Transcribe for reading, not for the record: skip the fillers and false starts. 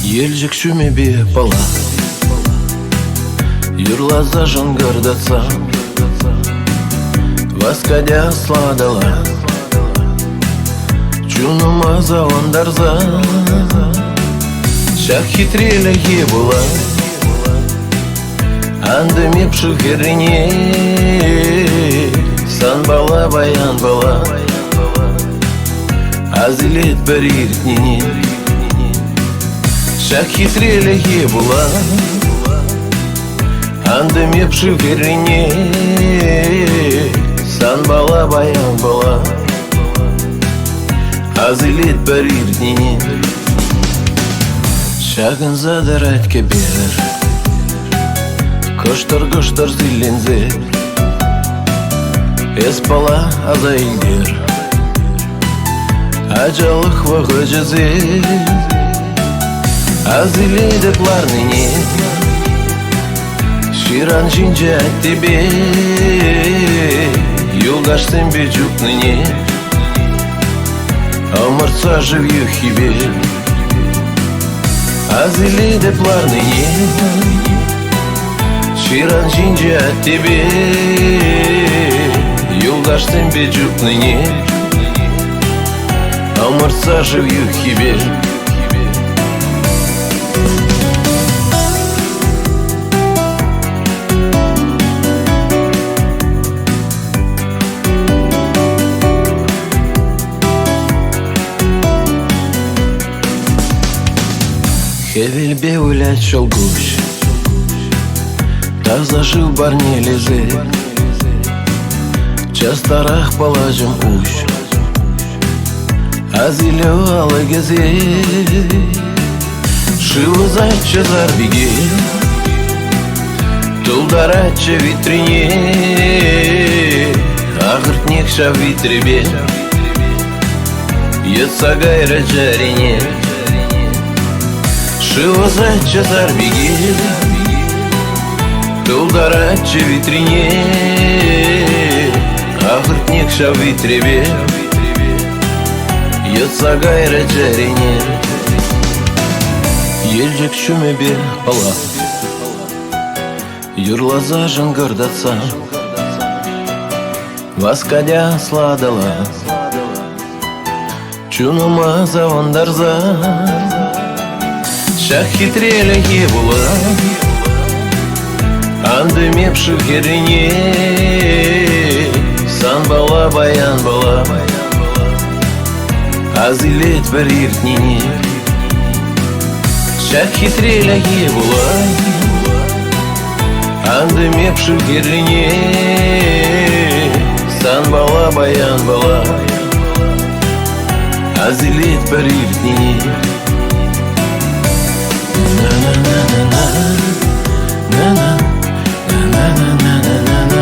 Елжік шүмебе бала Юрлаза жангырдатса Васкадя сладала Чунума завандарза Шах хитрелеге була Андыме пшухерине Сан бала баян бала Азилет бір иртнене Шах хитрелеге була Андыме пшухерине Сан бала баян бала Азилет бір иртнене Шагын задарать кебер Кыштыр-кыштыр зиллензе Эспала азайлер Ажалық вағы жазе Азиледекларныне Ширан жинжа тебе Юлдашсен бе жукныне Омырца живью хибе Азиледекларныне Ширан жинжа тебе Юлдашсен бе жукныне Омырца живью хибе Хевелбе улять шолгуш Так зажив барне лезе Частарах положим уж Азиле алы гезе Шивызайча зарбеге Тулдарача витрине Ағыртнек ша витребе Етсагайра жарине Шивызайча зарбеге Тулдарача витрине Ағыртнек ша витребе Етсагайра жарине Елжік шүмебе бала Юрлаза жангырдатса Васкадя сладала Чунума завандарза Шах хитрелеге була Андыме пшухерине Сан бала баян бала Азилет бір иртнене Шах хитрелеге була Андыме пшухерине Сан бала баян бала Азилет бір иртнене Na na na na na na na na na na na na